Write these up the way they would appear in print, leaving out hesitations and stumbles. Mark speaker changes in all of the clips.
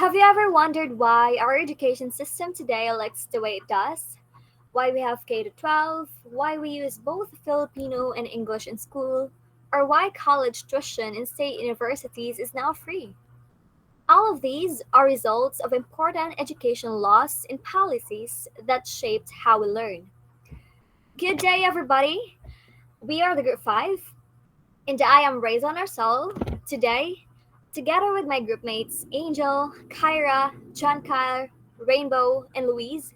Speaker 1: Have you ever wondered why our education system today looks the way it does? Why we have K to 12, why we use both Filipino and English in school, or why college tuition in state universities is now free? All of these are results of important education laws and policies that shaped how we learn. Good day, everybody. We are the Group 5, and I am Raison Arcel. Today, together with my group mates Angel, Kyra, John Kyle, Rainbow, and Louise,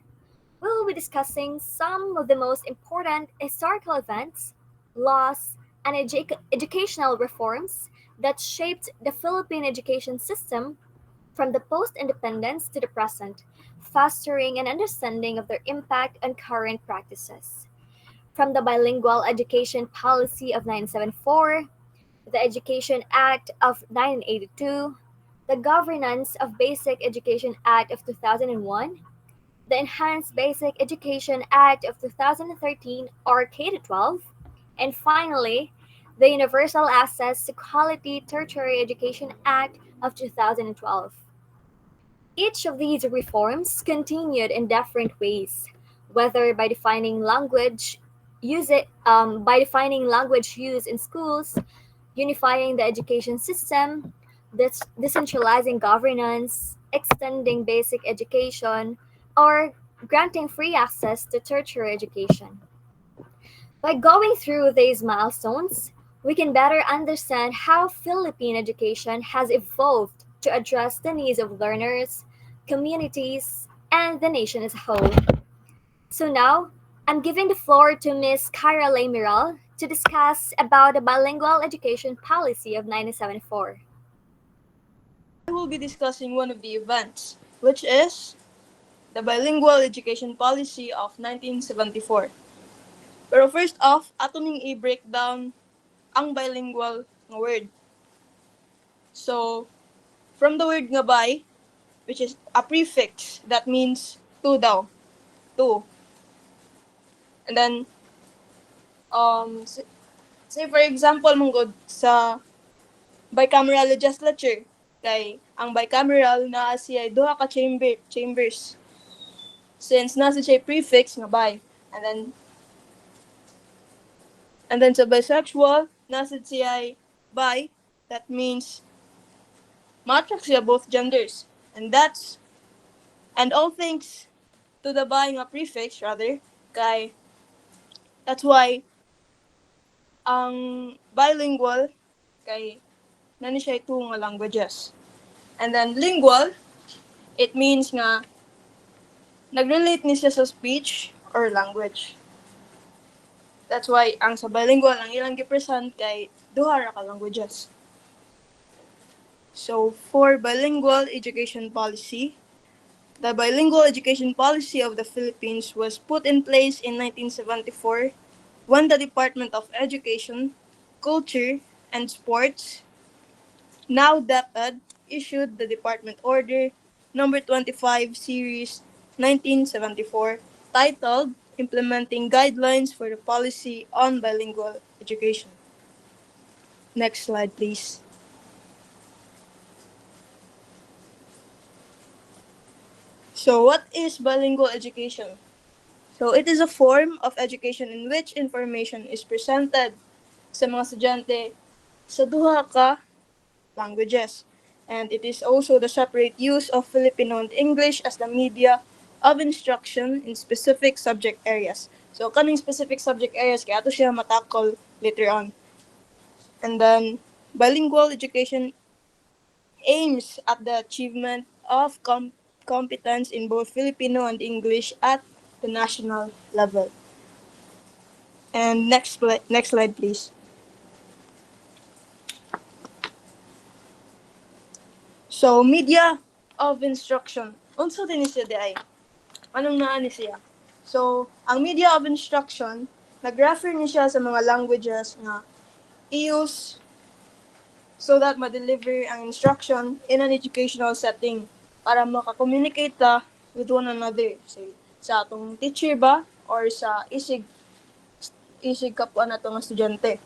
Speaker 1: we will be discussing some of the most important historical events, laws, and educational reforms that shaped the Philippine education system from the post independence to the present, fostering an understanding of their impact on current practices. From the bilingual education policy of 1974, the Education Act of 1982, the Governance of Basic Education Act of 2001, the Enhanced Basic Education Act of 2013 or K-12, and finally, the Universal Access to Quality Tertiary Education Act of 2012. Each of these reforms continued in different ways, whether by defining language use in schools, unifying the education system, decentralizing governance, extending basic education, or granting free access to tertiary education. By going through these milestones, we can better understand how Philippine education has evolved to address the needs of learners, communities, and the nation as a whole. So now, I'm giving the floor to Ms. Kyra Lamiral to discuss about the bilingual education policy of 1974.
Speaker 2: I will be discussing one of the events, which is the bilingual education policy of 1974. Pero first off, ato ning i-breakdown ang bilingual nga word. So, from the word nga by, which is a prefix that means to daw, to. And then, say for example, manggod sa bicameral legislature, kay ang bicameral na siya duha ka chambers. Since nasa siya prefix nga by. And then sa bisexual, nasa siya bi, that means matrak siya both genders. And all things to the bi nga prefix, rather, kay that's why ang bilingual, kay nani siya two nga languages. And then lingual, it means nga nagrelate ni siya sa speech or language. That's why ang sa bilingual ang ilang gipresent kay duha ra ka languages. So for bilingual education policy, the bilingual education policy of the Philippines was put in place in 1974 when the Department of Education, Culture, and Sports, now DepEd, issued the Department Order number 25 series 1974 titled Implementing Guidelines for the Policy on Bilingual Education. Next slide, please. So, what is bilingual education? So, it is a form of education in which information is presented sa mga estudyante sa duha ka languages. And it is also the separate use of Filipino and English as the media of instruction in specific subject areas. So, kaning specific subject areas, kaya ito siya matakol later on. And then, bilingual education aims at the achievement of competence in both Filipino and English at the national level. And next slide, please. So, media of instruction. Unsa din siya di ay? Anong naa ni siya? So, ang media of instruction, nag-refer ni siya sa mga languages nga i-use so that ma-deliver ang instruction in an educational setting para maka-communicate ta with one another. Say, sa atong teacher ba or sa isig kapwa na itong estudyante.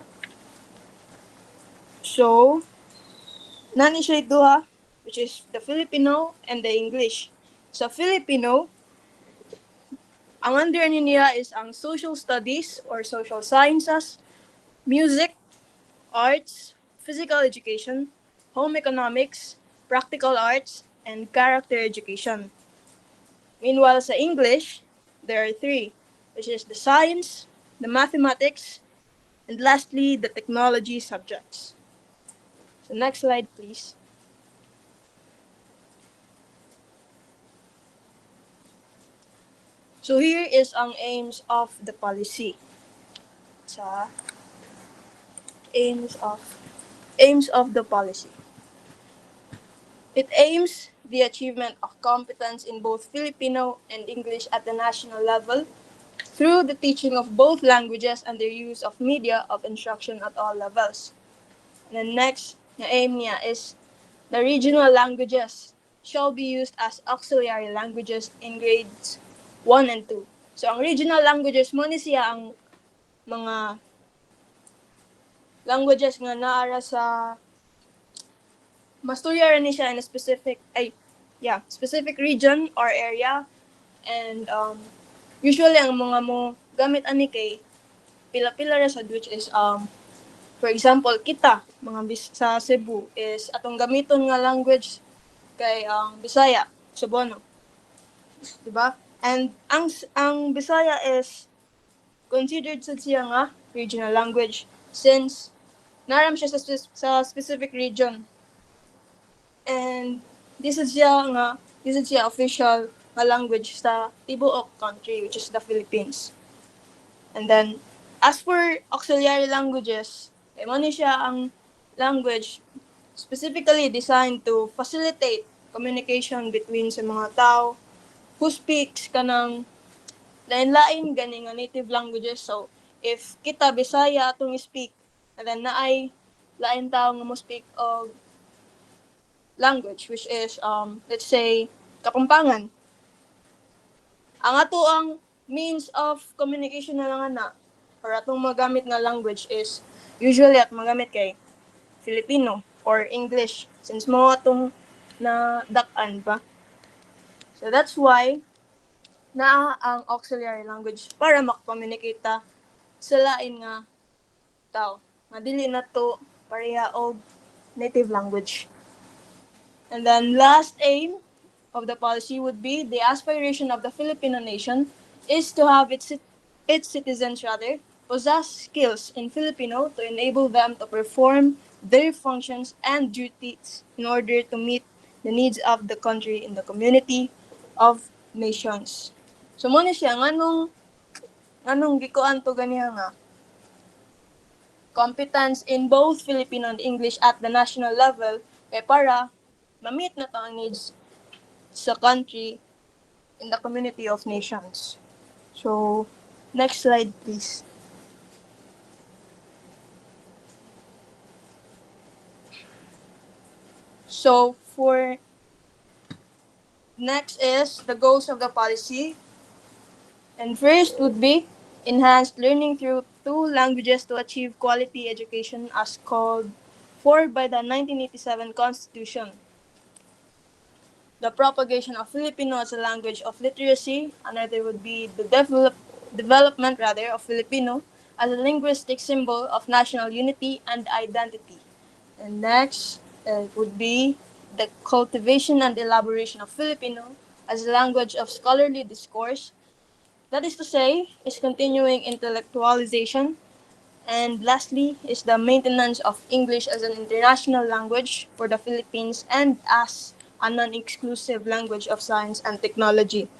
Speaker 2: So, nani siya duha which is the Filipino and the English. Sa Filipino, ang under niya is ang social studies or social sciences, music, arts, physical education, home economics, practical arts, and character education. Meanwhile, sa English, there are three, which is the science, the mathematics, and lastly, the technology subjects. So next slide, please. So here is ang aims of the policy. Sa aims of the policy. It aims the achievement of competence in both Filipino and English at the national level through the teaching of both languages and their use of media of instruction at all levels. And the next na aim niya is the regional languages shall be used as auxiliary languages in grades 1 and 2. So ang regional languages mo ni siya ang mga languages nga naara sa masturya rin siya in a specific region or area, and usually ang mga mo gamit ani kay pila-pila ra sad, which is for example kita mga sa Cebu is atong gamiton nga language kay Bisaya, Cebuano, diba? And ang Bisaya is considered sa siya nga regional language since naram siya sa specific region. And this is siya official nga language sa tibuok country, which is the Philippines. And then as for auxiliary languages, mo ni siya ang language specifically designed to facilitate communication between sa mga tao who speaks kanang lain-lain gani nga native languages. So if kita Bisaya atong speak, and then naay lain tao nga mo speak og language, which is let's say Kapampangan, ang ato ang means of communication na lang ana or atong magamit nga language is usually at magamit kay Filipino or English since mo atong na dak-an pa. So that's why naa ang auxiliary language para makakommunicate ta sa lain nga tao nga dili na to pareha og native language. And then last aim of the policy would be the aspiration of the Filipino nation is to have its citizens possess skills in Filipino to enable them to perform their functions and duties in order to meet the needs of the country in the community of nations. So mo ni siya nganong gikuan to ganiha nga competence in both Filipino and English at the national level kay para ma-meet na to ang needs sa country in the community of nations. So, next slide please. So, for next is the goals of the policy. And first would be enhanced learning through two languages to achieve quality education as called for by the 1987 Constitution. The propagation of Filipino as a language of literacy. Another would be the development of Filipino as a linguistic symbol of national unity and identity. And next would be the cultivation and elaboration of Filipino as a language of scholarly discourse. That is to say, is continuing intellectualization. And lastly is the maintenance of English as an international language for the Philippines and as a non-exclusive language of science and technology.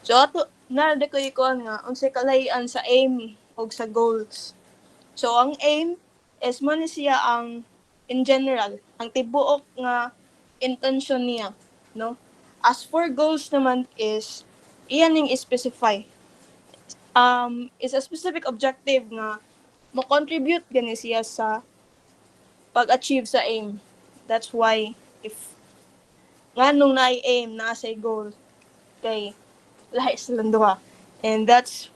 Speaker 2: So ato narada ko ikon nga unsay kalahian sa aim og sa goals. So ang aim is mo ni siya ang in general ang tibuok nga intention niya, no? As for goals naman is iyan ning specify. Is a specific objective nga mo contribute gani siya sa pag-achieve sa aim. That's why if nganong naay aim na say goal kay lahi silang duha. And that's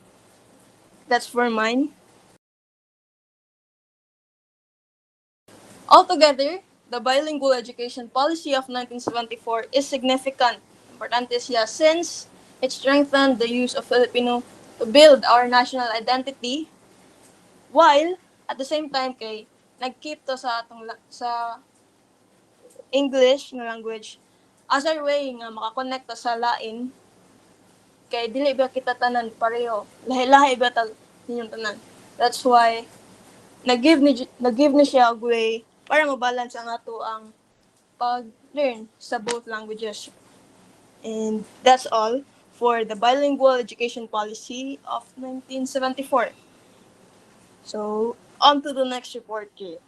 Speaker 2: for mine. Altogether, the bilingual education policy of 1974 is significant. Importante siya since it strengthened the use of Filipino to build our national identity while at the same time kay nag-keep to sa sa English nga language as our way nga makakonect sa lain kay dili ba kita tanan pareho lahi-lahi ba ta ninyong tanan. That's why nag-give ni siya og way para mabalance ang ato ang pag-learn sa both languages. And that's all for the bilingual education policy of 1974. So, on to the next report, Kay.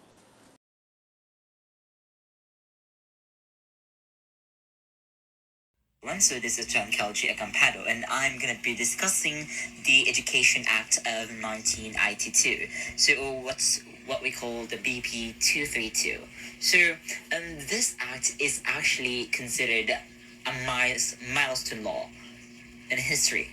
Speaker 3: So this is Giancarlo Acampado, and I'm gonna be discussing the Education Act of 1992. So what's what we call the BP 232. So this act is actually considered a milestone law in history.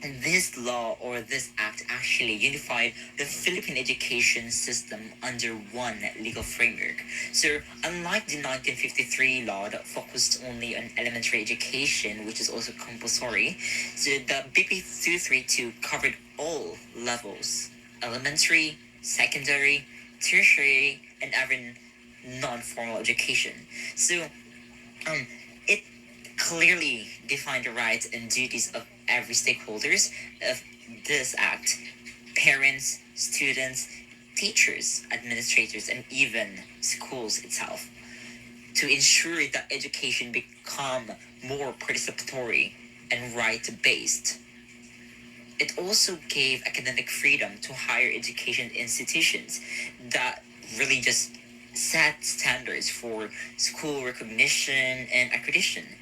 Speaker 3: This law or this act actually unified the Philippine education system under one legal framework. So, unlike the 1953 law that focused only on elementary education, which is also compulsory, so the BP 232 covered all levels: elementary, secondary, tertiary, and even non-formal education. So, it clearly defined the rights and duties of every stakeholders of this act: parents, students, teachers, administrators, and even schools itself, to ensure that education become more participatory and right-based. It also gave academic freedom to higher education institutions that really just set standards for school recognition and accreditation.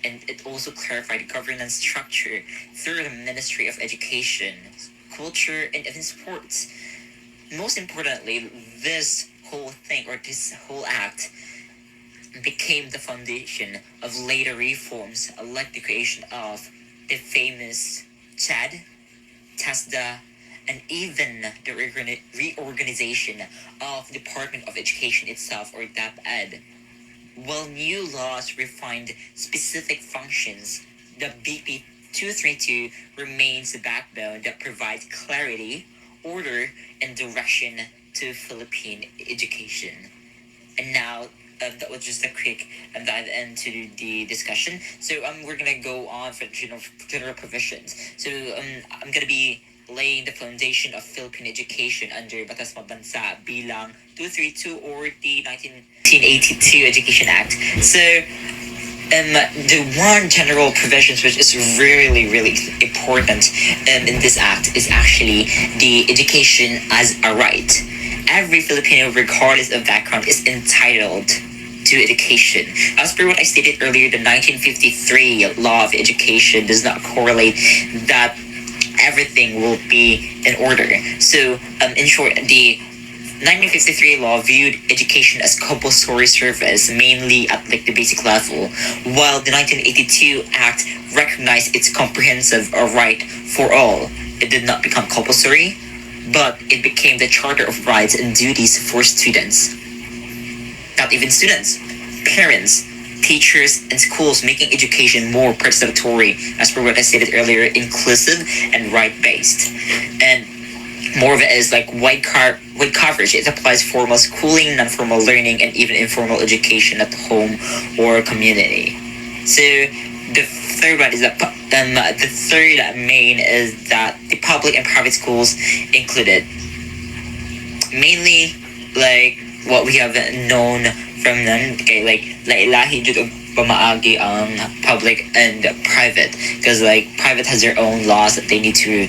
Speaker 3: And it also clarified governance structure through the Ministry of Education, Culture, and even Sports. Most importantly, this whole thing or this whole act became the foundation of later reforms like the creation of the famous CHAD, TESDA, and even the reorganization of Department of Education itself, or DepEd. While new laws refined specific functions, the BP 232 remains the backbone that provides clarity, order, and direction to Philippine education. And now, that was just a quick dive into the discussion. So we're gonna go on for general provisions. So I'm gonna be laying the foundation of Philippine education under Batas Mabansa bilang 232 or the 1982 Education Act. So the one general provisions which is really important in this act is actually the education as a right. Every Filipino, regardless of background, is entitled to education. As per what I stated earlier, the 1953 law of education does not correlate that everything will be in order. So, in short, the 1953 law viewed education as compulsory service, mainly at like the basic level, while the 1982 Act recognized its comprehensive right for all. It did not become compulsory, but it became the Charter of Rights and Duties for students. Not even students, parents, teachers, and schools, making education more participatory, as per what I stated earlier, inclusive and right-based. And more of it is like wide coverage. It applies formal schooling, non-formal learning, and even informal education at home or community. So the third one is that the third main is that the public and private schools included. Mainly like what we have known from them, okay, like lahi jud og pamaagi ang public and private, because like private has their own laws that they need to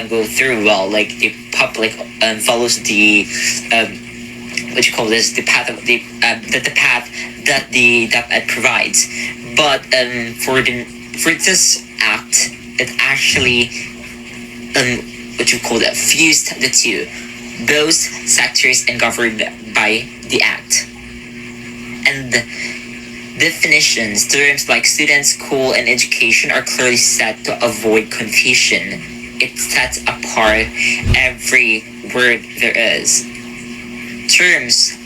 Speaker 3: go through, well like the public follows the what you call this, the path of the path that the DepEd provides. But for this act, it actually what you call that, fused the two, both sectors and governed by the act. And definitions, terms like student, school, and education are clearly set to avoid confusion. It sets apart every word there is. Terms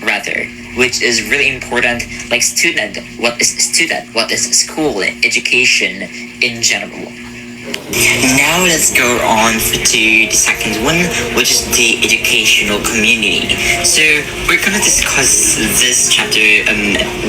Speaker 3: rather, which is really important. Like student, what is school, education in general. Now let's go on to the second one, which is the educational community. So we're gonna discuss this chapter,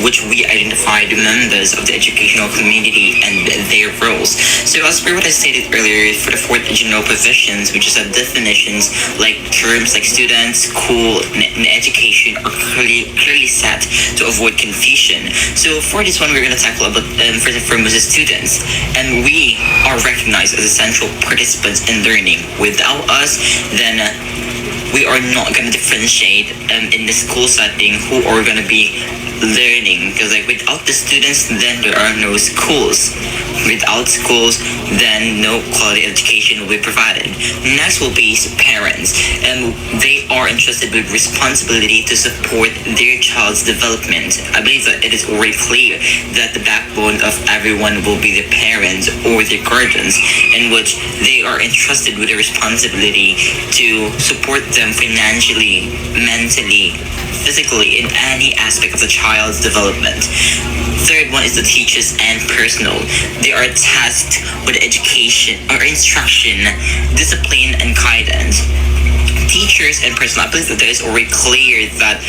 Speaker 3: which we identify the members of the educational community and their roles. So as per what I stated earlier, for the fourth general provisions, which is definitions like terms like student, school, and education are clearly set to avoid confusion. So for this one, we're gonna tackle about first and foremost the students, and we are recognized as essential participants in learning. Without us, then we are not going to differentiate in the school setting who are going to be learning, because like without the students, then there are no schools. Without schools, then no quality education will be provided. Next will be parents, and they are entrusted with responsibility to support their child's development. I believe that it is already clear that the backbone of everyone will be the parents or their guardians, in which they are entrusted with the responsibility to support them financially, mentally, physically, in any aspect of the child's development. Third one is the teachers and personnel. They are tasked with education or instruction, discipline, and guidance. Teachers and personnel, I believe that it is already clear that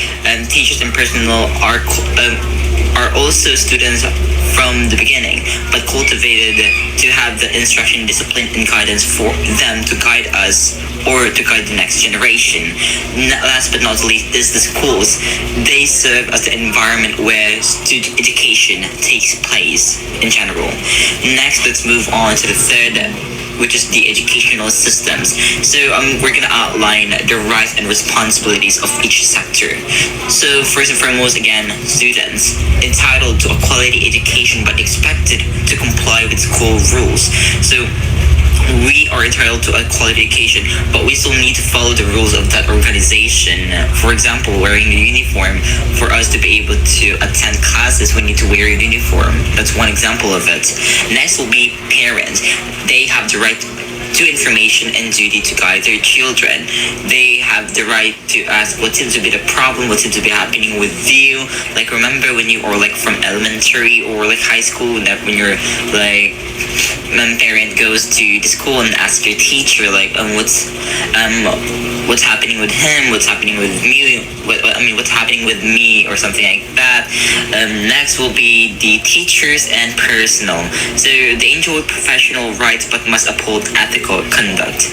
Speaker 3: teachers and personnel are also students from the beginning, but cultivated to have the instruction, discipline, and guidance for them to guide us or to guide the next generation. Last but not least is the schools. They serve as the environment where student education takes place in general. Next, let's move on to the third, which is the educational systems. So we're gonna outline the rights and responsibilities of each sector. So first and foremost, again, students entitled to a quality education but expected to comply with school rules. So we are entitled to a quality education, but we still need to follow the rules of that organization. For example, wearing a uniform. For us to be able to attend classes, we need to wear a uniform. That's one example of it. Next will be parents. They have the right to information and duty to guide their children. They have the right to ask what seems to be the problem, what seems to be happening with you. Like remember when you are like from elementary or like high school, that when you're like parent goes to the school and asks your teacher like what's happening with him, what's happening with me, what's happening with me or something like that. Next will be the teachers and personnel. So they enjoy professional rights but must uphold ethical conduct.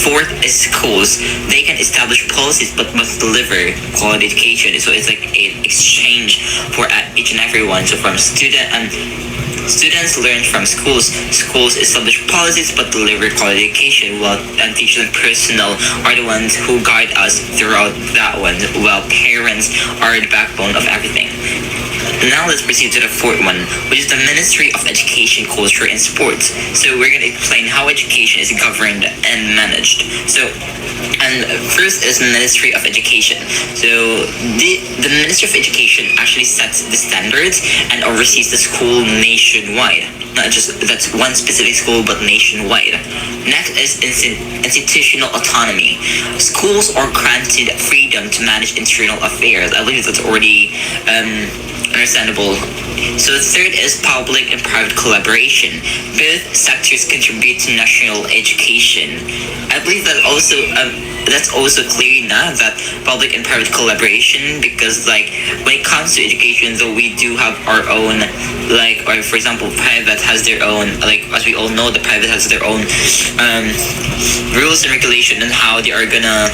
Speaker 3: Fourth is schools. They can establish policies but must deliver quality education. So it's like an exchange for each and everyone. So from students learn from schools. Schools establish policies but deliver quality education, while teachers and personnel are the ones who guide us throughout that one, while parents are the backbone of everything. Now let's proceed to the fourth one, which is the Ministry of Education, Culture, and Sports. So we're going to explain how education is governed and managed. So, and first is Ministry of Education. So the Ministry of Education actually sets the standards and oversees the school nationwide. Not just that's one specific school, but nationwide. Next is institutional autonomy. Schools are granted freedom to manage internal affairs. I believe that's already understandable. So the third is public and private collaboration. Both sectors contribute to national education. I believe that also that's also clear now that public and private collaboration, because like when it comes to education, though we do have our own, like, or for example, private has their own, like as we all know, the private has their own rules and regulation and how they are gonna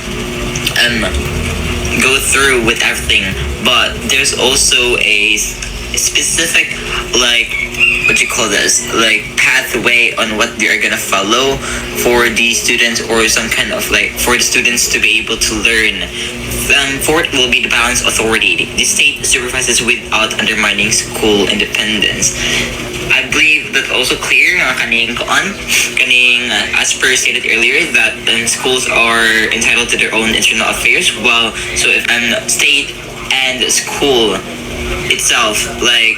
Speaker 3: go through with everything. But there's also a specific, like, what you call this, like pathway on what they are gonna follow for the students, or some kind of like for the students to be able to learn. Fourth will be the balance authority. The state supervises without undermining school independence. I believe that's also clear as per stated earlier, that schools are entitled to their own internal affairs. Well, so if state and school itself, like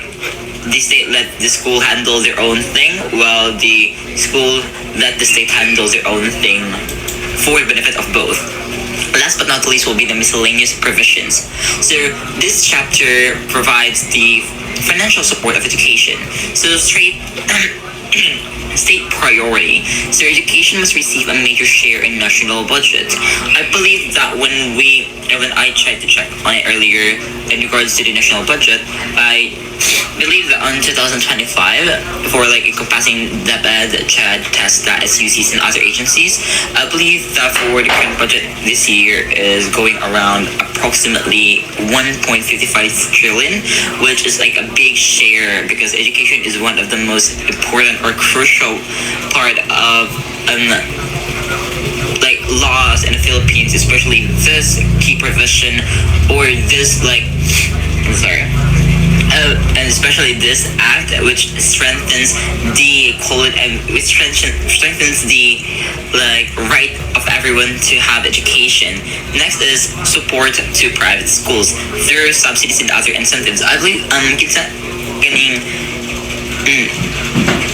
Speaker 3: the state let the school handle their own thing, while the school let the state handle their own thing for the benefit of both. last but not least will be the miscellaneous provisions. So this chapter provides the financial support of education. So state priority. So education must receive a major share in national budget. I believe that when I tried to check on it earlier in regards to the national budget, I believe that on 2025, for like encompassing DepEd, CHED, TESDA, SUCs, and other agencies, I believe that for the current budget this year is going around approximately 1.55 trillion, which is like a big share because education is one of the most important or crucial part of like laws in the Philippines, especially this key provision or this like and especially this act which strengthens the equality and which strengthens the like right of everyone to have education. Next is support to private schools through subsidies and other incentives. I believe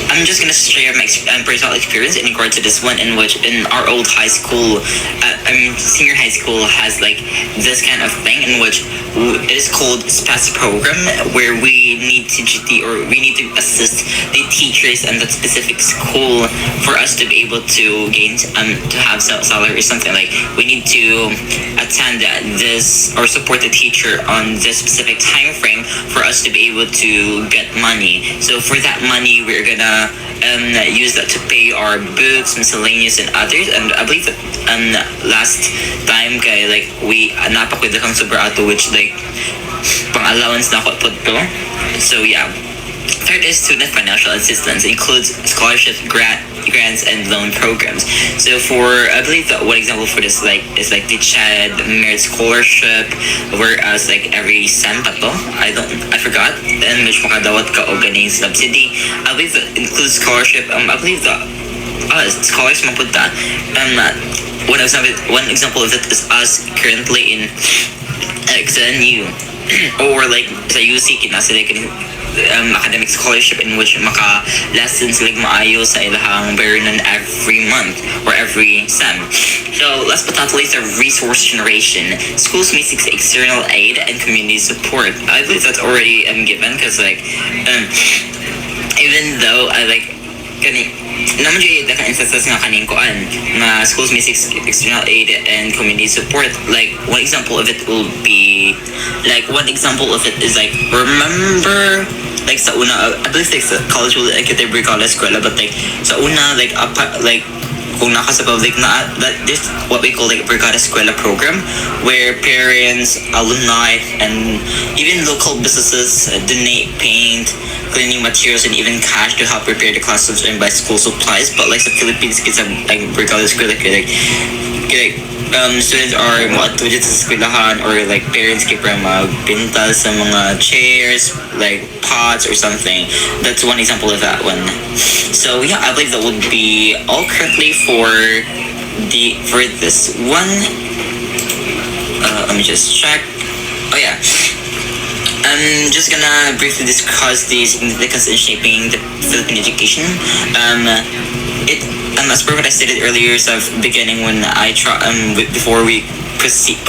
Speaker 3: I'm just gonna share my personal experience in regard to this one, in which in our old high school, senior high school has like this kind of thing in which it is called SPAS program, where we need to GT or we need to assist the teachers in that specific school for us to be able to gain to have salary or something. Like we need to attend this or support the teacher on this specific time frame for us to be able to get money. So for that money, we're gonna use that to pay our books, miscellaneous, and others. And I believe that last time kay like we napakwida kang sobrato, which like pang allowance na ako put to. So yeah. Third is student financial assistance, includes scholarship grants and loan programs. So for I believe that one example for this is like the CHED merit scholarship, whereas like every sem pa to, I forgot, and which makadawat ka og ganing subsidy. I believe that includes scholarship. I believe that scholars mapunta. One example of it is us currently in XNU or like sa UC kinasa like academic scholarship in which maka lessons like maayo sa ilahang bayaran every month or every sem. So last but not least, resource generation. Schools may seek external aid and community support. I believe that's already given because like even though I like naman dyan yung instances nga kaning koan na schools may seek external aid and community support. Like one example of it will be is like remember like sa una I believe like sa college will like the brigada eskwela, but like sa una like kung nakasabaw like na that this what we call like brigada eskwela program, where parents, alumni, and even local businesses donate paint, cleaning materials, and even cash to help prepare the classrooms and buy school supplies. But like sa Philippines kids have like brigada eskwela like students are moatudit sa eskwelahan, or like parents kay para magbinta sa mga chairs, like pots or something. That's one example of that one. So yeah, I believe that would be all currently for this one. Let me just check. Oh yeah. I'm just gonna briefly discuss the significance in shaping the Philippine education. As per what I stated earlier, so beginning when I before we proceeded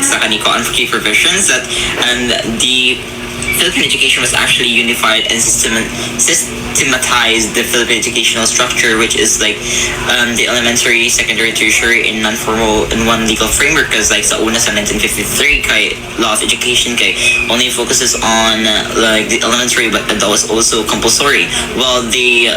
Speaker 3: sa kaniko on key provisions, that the Philippine education was actually unified and systematized the Philippine educational structure, which is like the elementary, secondary, tertiary, in non-formal in one legal framework. Because like sa una sa 1953 kay law of education kay only focuses on like the elementary, but that was also compulsory. While the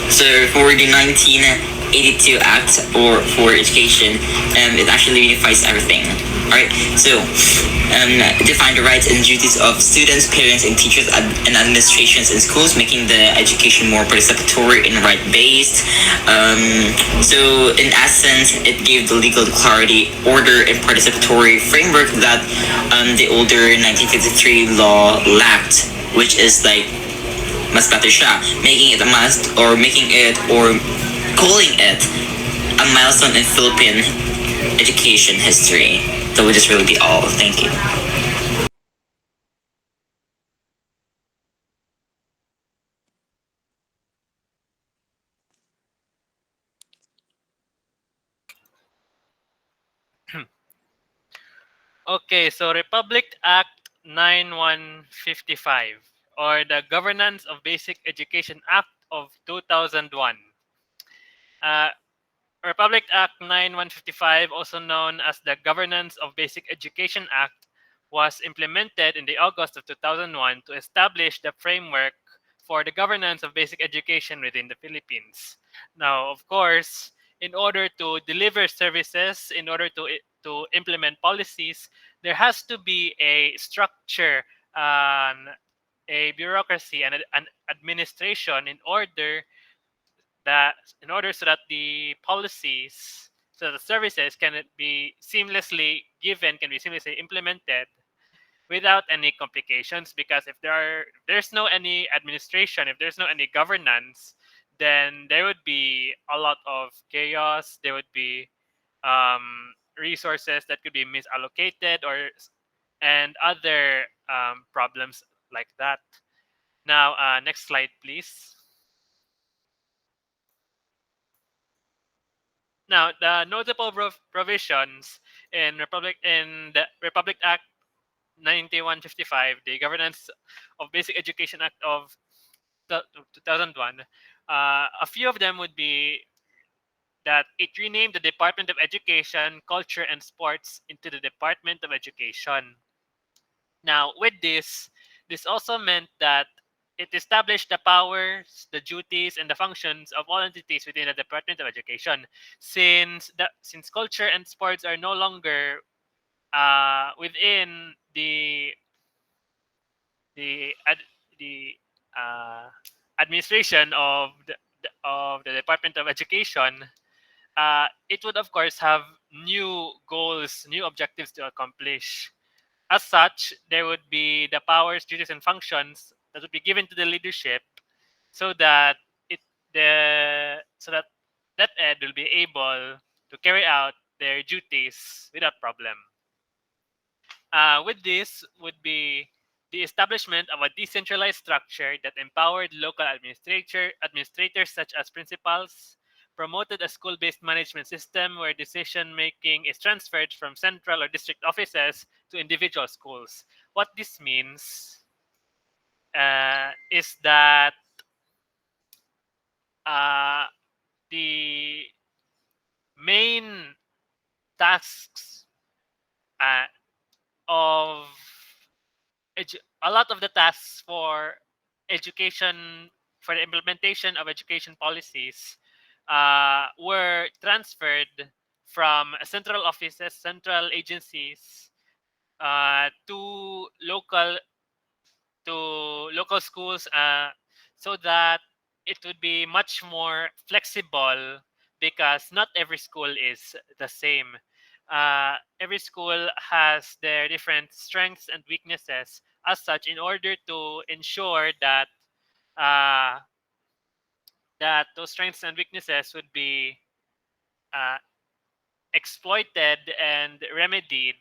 Speaker 3: so for the 1982 Act or for education, it actually unifies everything. Alright, so define the rights and duties of students, parents, and teachers and administrations in schools, making the education more participatory and right-based. So in essence, it gave the legal clarity, order, and participatory framework that the older 1953 law lacked, which is like mas better siya, making it a must, or calling it a milestone in Philippine education history. That would just really be all. Thank you.
Speaker 4: Okay, so Republic Act 9155, or the Governance of Basic Education Act of 2001. Uh, Republic Act 9155, also known as the Governance of Basic Education Act, was implemented in the August of 2001 to establish the framework for the governance of basic education within the Philippines. Now, of course, in order to deliver services, in order to implement policies, there has to be a structure, a bureaucracy, and an administration that in order so that the policies, so the services can be seamlessly given, can be seamlessly implemented without any complications. Because if there's no any administration, if there's no any governance, then there would be a lot of chaos. There would be resources that could be misallocated, and other problems like that. Now, next slide, please. Now, the notable provisions in the Republic Act 9155, the Governance of Basic Education Act of 2001, a few of them would be that it renamed the Department of Education, Culture, and Sports into the Department of Education. Now, with this also meant that it established the powers, the duties, and the functions of all entities within the Department of Education. Since culture and sports are no longer within the ad, the uh, administration of the Department of Education, it would of course have new goals, new objectives to accomplish. As such, there would be the powers, duties, and functions that would be given to the leadership, so that it so that ed will be able to carry out their duties without problem. With this would be the establishment of a decentralized structure that empowered local administrators such as principals, promoted a school-based management system where decision-making is transferred from central or district offices to individual schools. What this means is that uh, the main tasks uh, of a lot of the tasks for education, for the implementation of education policies, were transferred from central offices, central agencies, to local schools, so that it would be much more flexible, because not every school is the same. Every school has their different strengths and weaknesses. As such, in order to ensure uh, that those strengths and weaknesses would be uh, exploited and remedied,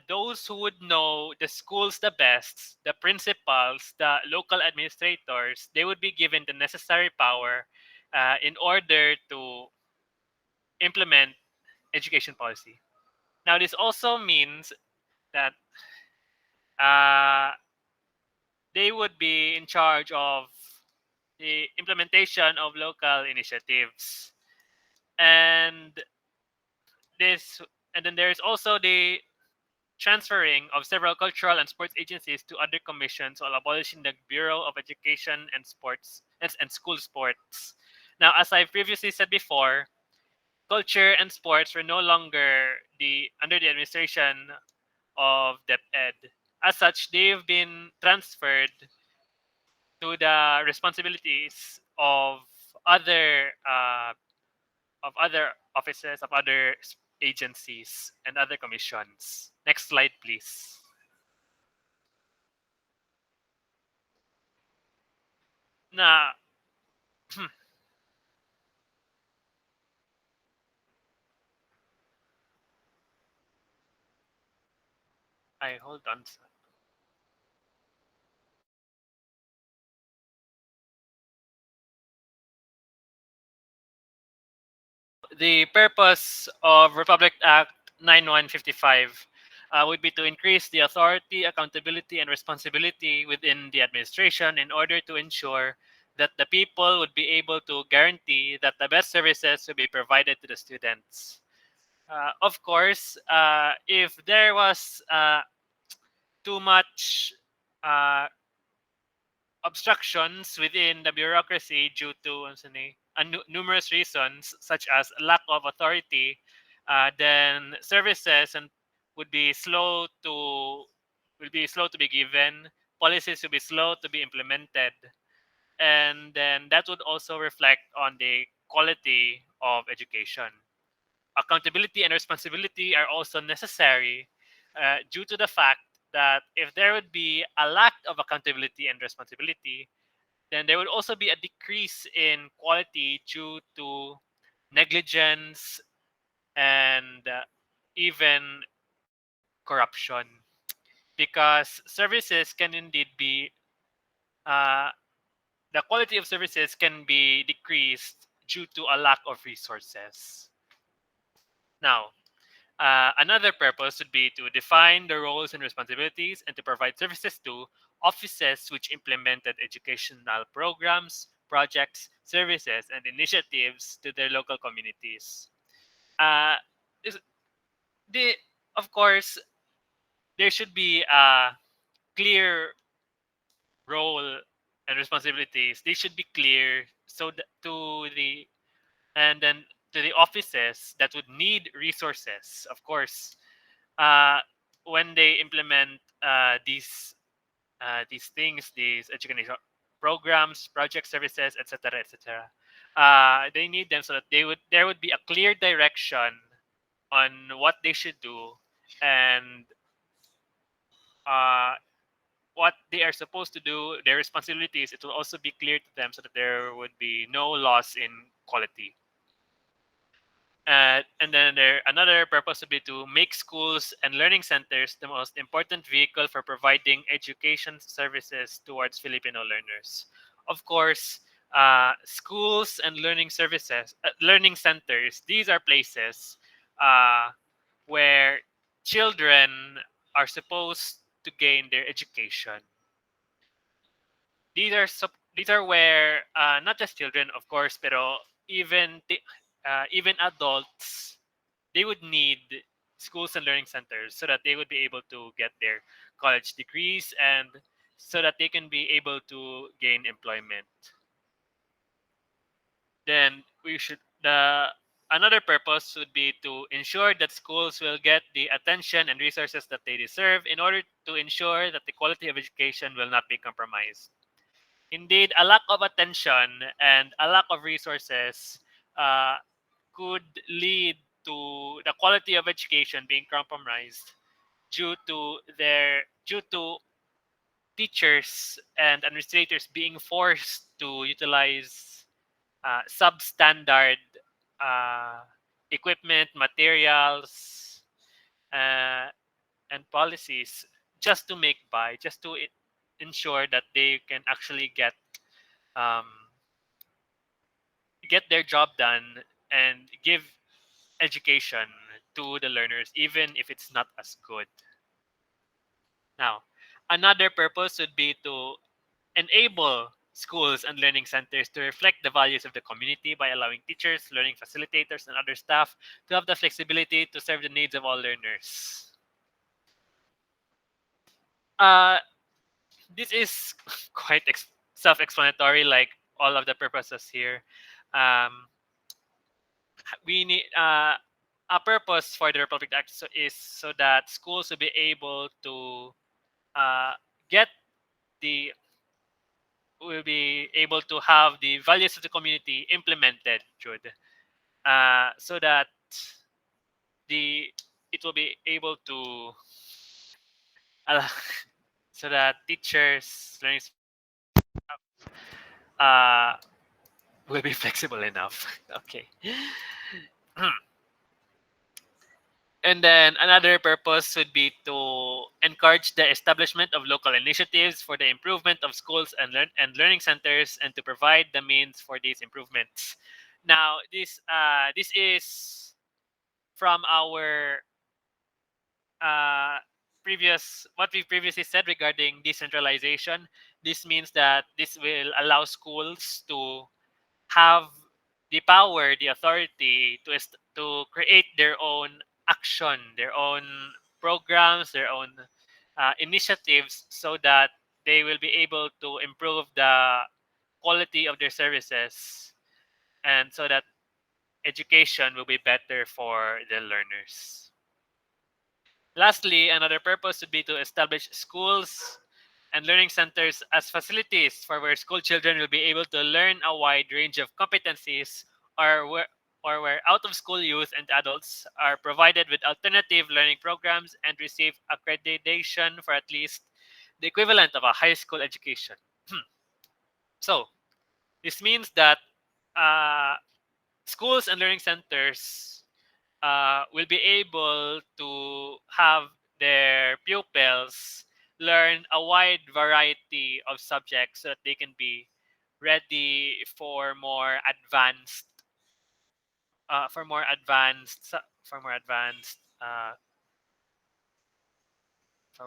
Speaker 4: those who would know the schools the best, the principals, the local administrators, they would be given the necessary power in order to implement education policy. Now, this also means that uh, they would be in charge of the implementation of local initiatives, and this, and then there is also the transferring of several cultural and sports agencies to other commissions while abolishing the Bureau of Education and Sports and School Sports. Now, as I previously said before, culture and sports were no longer under the administration of DepEd. As such, they've been transferred to the responsibilities of other offices, of other agencies, and other commissions. Next slide, please. Now, I hold on. The purpose of Republic Act 9155. would be to increase the authority, accountability, and responsibility within the administration in order to ensure that the people would be able to guarantee that the best services will be provided to the students. Of course, if there was too much uh, obstructions within the bureaucracy due to numerous reasons, such as lack of authority, then services and would be slow to be given. Policies will be slow to be implemented, and then that would also reflect on the quality of education. Accountability and responsibility are also necessary due to the fact that if there would be a lack of accountability and responsibility, then there would also be a decrease in quality due to negligence and even corruption. Because services can indeed be, uh, the quality of services can be decreased due to a lack of resources. Now, another purpose would be to define the roles and responsibilities and to provide services to offices which implemented educational programs, projects, services, and initiatives to their local communities. Uh, is- the, of course, there should be a clear role and responsibilities. They should be clear to the and then to the offices that would need resources. Of course, uh, when they implement these things, these educational programs, project services, etc., etc. They need them so that there would be a clear direction on what they should do and uh, what they are supposed to do, their responsibilities. It will also be clear to them so that there would be no loss in quality. And then another purpose would be to make schools and learning centers the most important vehicle for providing education services towards Filipino learners. Of course, schools and learning centers, these are places uh, where children are supposed to gain their education. These are where not just children, of course, pero even adults, they would need schools and learning centers so that they would be able to get their college degrees and so that they can be able to gain employment. Then we should the another purpose would be to ensure that schools will get the attention and resources that they deserve in order to ensure that the quality of education will not be compromised. Indeed, a lack of attention and a lack of resources uh, could lead to the quality of education being compromised due to teachers and administrators being forced to utilize substandard uh, equipment, materials, uh, and policies just to just to ensure that they can actually um, get their job done and give education to the learners, even if it's not as good. Now, another purpose would be to enable schools and learning centers to reflect the values of the community by allowing teachers, learning facilitators, and other staff to have the flexibility to serve the needs of all learners. Uh, this is quite self-explanatory, like all of the purposes here. Um, we need a purpose for the Republic Act is so that schools will be able to uh, get the will be able to have the values of the community implemented, Jude, so that the it will be able to uh, so that teachers learning uh, will be flexible enough. Okay. And then another purpose would be to encourage the establishment of local initiatives for the improvement of schools and learning centers and to provide the means for these improvements. Now, this is from our uh, previous what we previously said regarding decentralization. This means that this will allow schools to have the power, the authority to create their own action, their own programs, their own initiatives, so that they will be able to improve the quality of their services, and so that education will be better for the learners. Lastly, another purpose would be to establish schools and learning centers as facilities for where school children will be able to learn a wide range of competencies, or where out of school youth and adults are provided with alternative learning programs and receive accreditation for at least the equivalent of a high school education. So, this means that uh, schools and learning centers will be able to have their pupils learn a wide variety of subjects so that they can be ready for more advanced su- for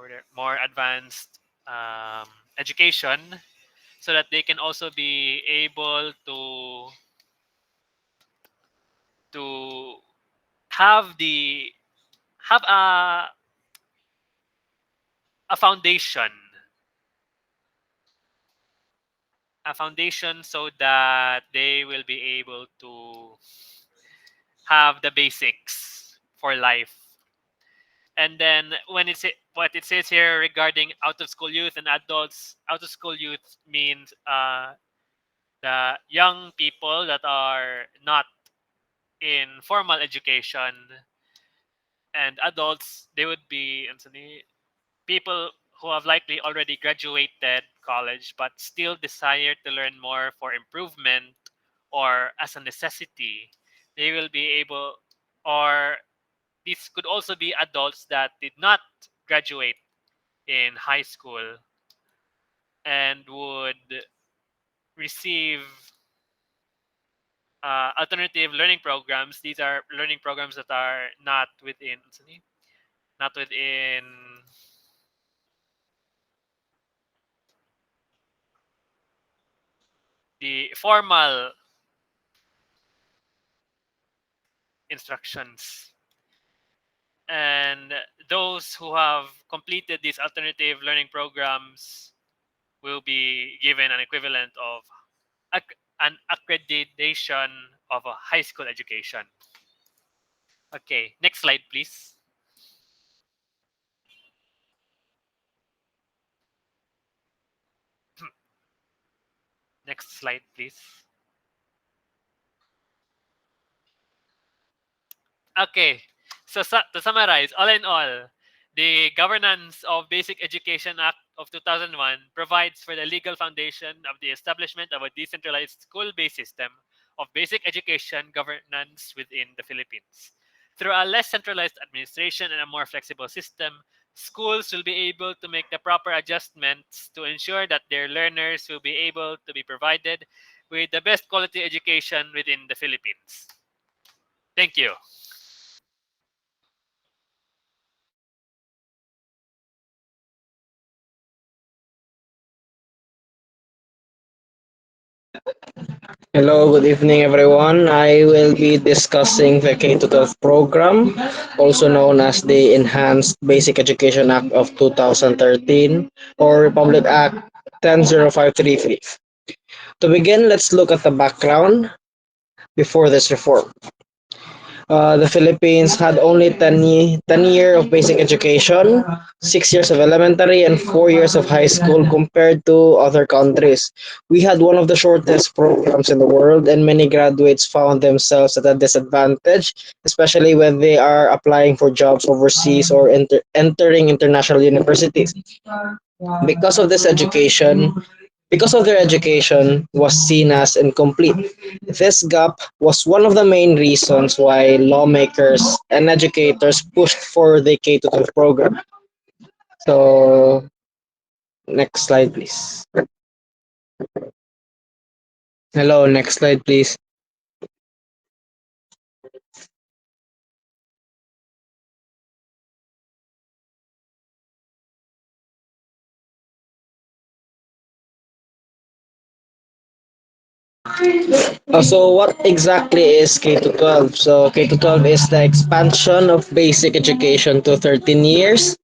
Speaker 4: their more advanced education, so that they can also be able to have the have a foundation, so that they will be able to have the basics for life. And then what it says here regarding out of school youth and adults, out of school youth means the young people that are not in formal education, and adults, they would be people who have likely already graduated college but still desire to learn more for improvement or as a necessity. They will be able, or this could also be adults that did not graduate in high school and would receive alternative learning programs. These are learning programs that are not within the formal instructions. And those who have completed these alternative learning programs will be given an equivalent of an accreditation of a high school education. Okay, next slide, please. Next slide, please. Okay, so to summarize, all in all, the Governance of Basic Education Act of 2001 provides for the legal foundation of the establishment of a decentralized school-based system of basic education governance within the Philippines. Through a less centralized administration and a more flexible system, schools will be able to make the proper adjustments to ensure that their learners will be able to be provided with the best quality education within the Philippines. Thank you.
Speaker 5: Hello, good evening everyone. I will be discussing the K-12 program, also known as the Enhanced Basic Education Act of 2013 or Republic Act 100533. To begin, let's look at the background before this reform. The Philippines had only 10 years of basic education, 6 years of elementary, and 4 years of high school compared to other countries. We had one of the shortest programs in the world, and many graduates found themselves at a disadvantage, especially when they are applying for jobs overseas or entering international universities. Because of this education, because of their education was seen as incomplete. This gap was one of the main reasons why lawmakers and educators pushed for the K-12 program. So, next slide, please. Hello, next slide, please. So what exactly is K to 12? So K to 12 is the expansion of basic education to 13 years.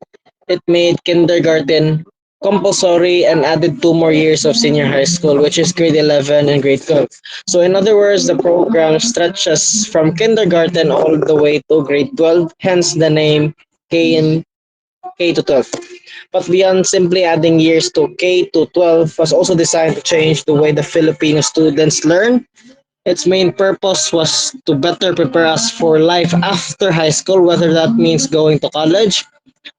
Speaker 5: It made kindergarten compulsory and added 2 more years of senior high school, which is grade 11 and grade 12. So in other words, the program stretches from kindergarten all the way to grade 12, hence the name K in K to 12. But beyond simply adding years to K to 12 was also designed to change the way the Filipino students learn. Its main purpose was to better prepare us for life after high school, whether that means going to college,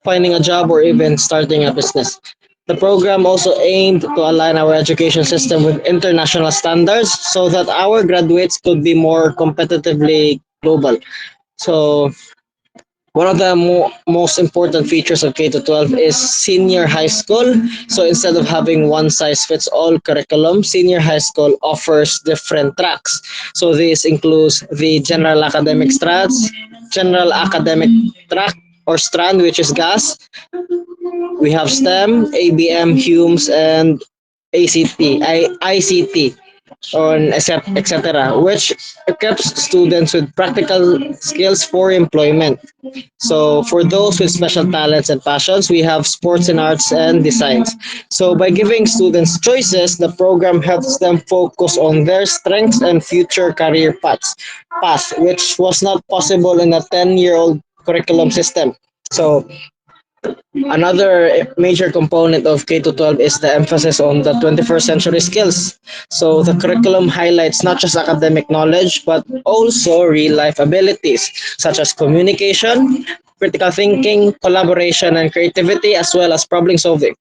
Speaker 5: finding a job, or even starting a business. The program also aimed to align our education system with international standards so that our graduates could be more competitively global. So, one of the most important features of K to 12 is senior high school. So instead of having one size fits all curriculum, senior high school offers different tracks. So this includes the general academic strats, general academic track or strand, which is GAS. We have STEM, ABM, Humes, and ICT on etc., which equips students with practical skills for employment. So for those with special talents and passions, we have sports and arts and designs. So by giving students choices, the program helps them focus on their strengths and future career paths, which was not possible in a 10-year-old curriculum system. So another major component of K to 12 is the emphasis on the 21st century skills. So the curriculum highlights not just academic knowledge but also real life abilities such as communication, critical thinking, collaboration, and creativity, as well as problem solving.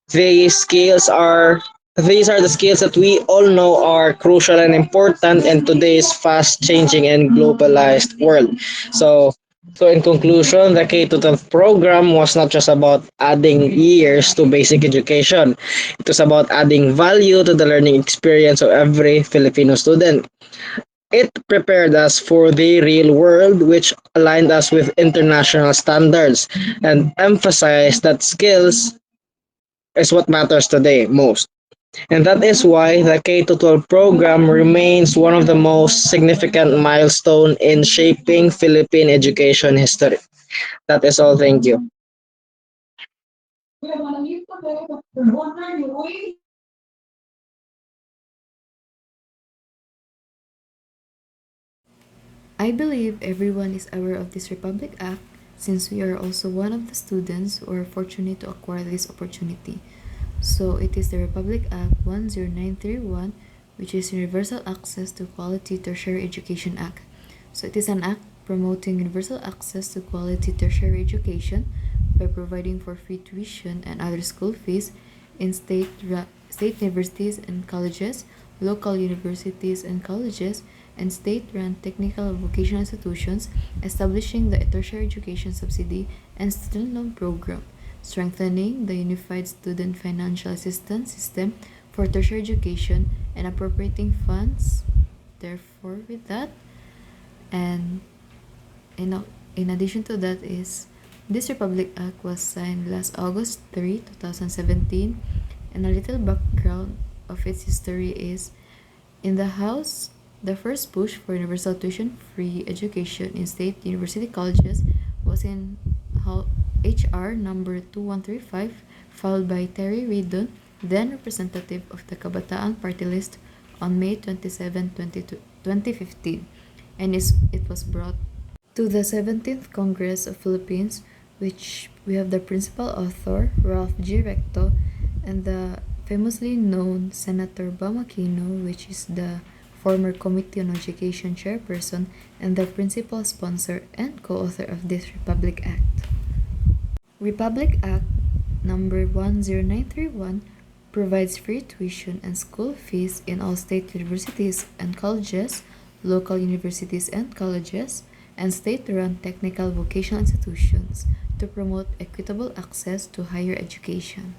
Speaker 5: These skills are these are the skills that we all know are crucial and important in today's fast changing and globalized world. So so in conclusion, the K to 12 program was not just about adding years to basic education. It was about adding value to the learning experience of every Filipino student. It prepared us for the real world, which aligned us with international standards and emphasized that skills is what matters today most. And that is why the K to 12 program remains one of the most significant milestone in shaping Philippine education history. That is all. Thank you.
Speaker 6: I believe everyone is aware of this Republic Act since we are also one of the students who are fortunate to acquire this opportunity. So it is the Republic Act 10931, which is Universal Access to Quality Tertiary Education Act. So it is an act promoting universal access to quality tertiary education by providing for free tuition and other school fees in state universities and colleges, local universities and colleges, and state-run technical and vocational institutions, establishing the tertiary education subsidy and student loan program, strengthening the unified student financial assistance system for tertiary education, and appropriating funds. Therefore, with that, and in addition to that is this Republic Act was signed last August 3, 2017, and a little background of its history is in the House, the first push for universal tuition-free education in state university colleges was in HR number 2135, followed by Terry Reidun, then representative of the Kabataan Party List, on May 27, 2015, and it was brought to the 17th Congress of Philippines, which we have the principal author, Ralph G. Recto, and the famously known Senator Bam Aquino, which is the former Committee on Education chairperson and the principal sponsor and co-author of this Republic Act. Republic Act number 10931 provides free tuition and school fees in all state universities and colleges, local universities and colleges, and state-run technical vocational institutions to promote equitable access to higher education.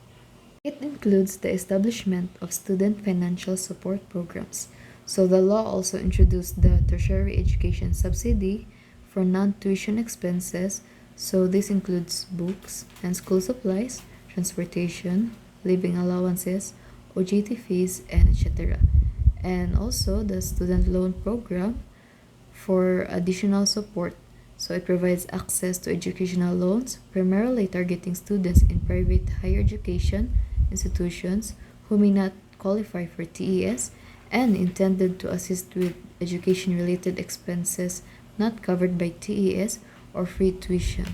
Speaker 6: It includes the establishment of student financial support programs. So the law also introduced the tertiary education subsidy for non-tuition expenses. So this includes books and school supplies, transportation, living allowances, OJT fees, and etc. and also the student loan program for additional support. So it provides access to educational loans, primarily targeting students in private higher education institutions who may not qualify for TES, and intended to assist with education related expenses not covered by TES or free tuition.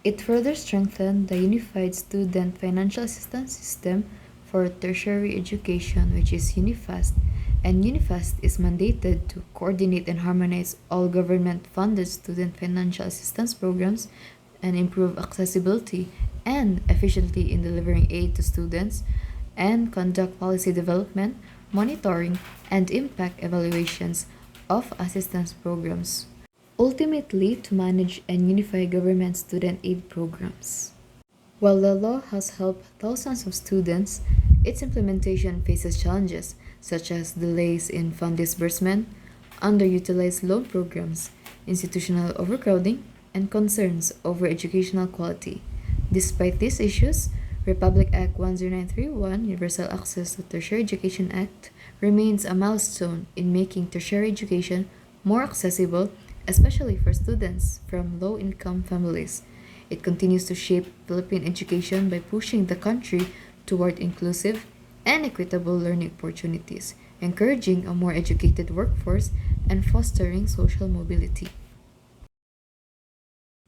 Speaker 6: It further strengthened the Unified Student Financial Assistance System for tertiary education, which is UNIFAST, and UNIFAST is mandated to coordinate and harmonize all government funded student financial assistance programs and improve accessibility and efficiency in delivering aid to students, and conduct policy development, monitoring, and impact evaluations of assistance programs, ultimately to manage and unify government student aid programs. While the law has helped thousands of students, its implementation faces challenges such as delays in fund disbursement, underutilized loan programs, institutional overcrowding, and concerns over educational quality. Despite these issues, Republic Act 10931, Universal Access to Tertiary Education Act, remains a milestone in making tertiary education more accessible, especially for students from low income families. It continues to shape Philippine education by pushing the country toward inclusive and equitable learning opportunities, encouraging a more educated workforce, and fostering social mobility.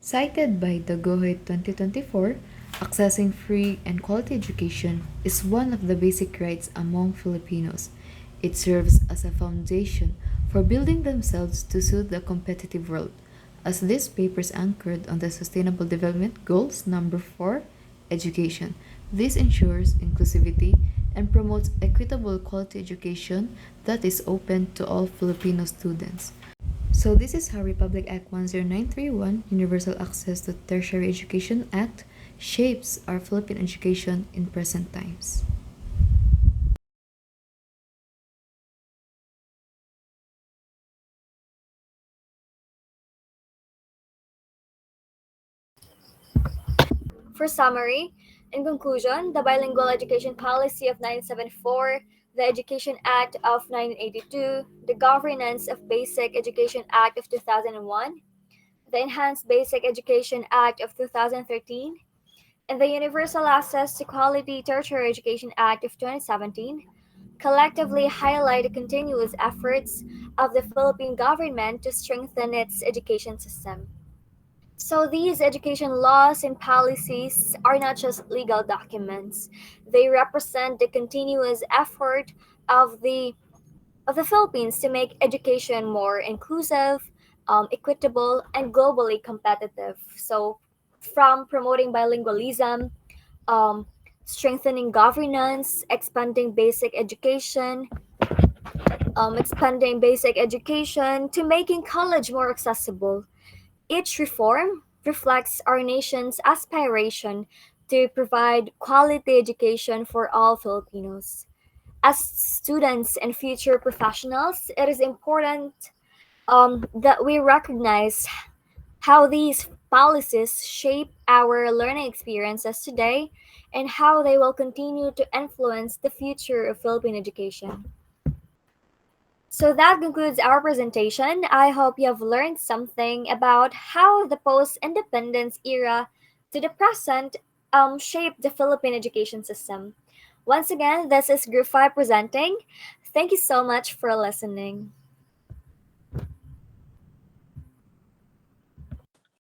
Speaker 6: Cited by the GOHED 2024, accessing free and quality education is one of the basic rights among Filipinos. It serves as a foundation for building themselves to suit the competitive world, as this paper is anchored on the Sustainable Development Goals number 4, education. This ensures inclusivity and promotes equitable quality education that is open to all Filipino students. So this is how Republic Act 10931, Universal Access to Tertiary Education Act, shapes our Philippine education in present times.
Speaker 1: For summary, in conclusion, the bilingual education policy of 1974, the Education Act of 1982, the Governance of Basic Education Act of 2001, the Enhanced Basic Education Act of 2013, and the Universal Access to Quality Tertiary Education Act of 2017 collectively highlight the continuous efforts of the Philippine government to strengthen its education system. So these education laws and policies are not just legal documents. They represent the continuous effort of the of the Philippines to make education more inclusive, equitable, and globally competitive. So from promoting bilingualism, um, strengthening governance, expanding basic education to making college more accessible. Each reform reflects our nation's aspiration to provide quality education for all Filipinos. As students and future professionals, it is important that we recognize how these policies shape our learning experiences today and how they will continue to influence the future of Philippine education. So that concludes our presentation. I hope you have learned something about how the post independence era to the present shaped the Philippine education system. Once again, this is Group 5 presenting. Thank you so much for listening.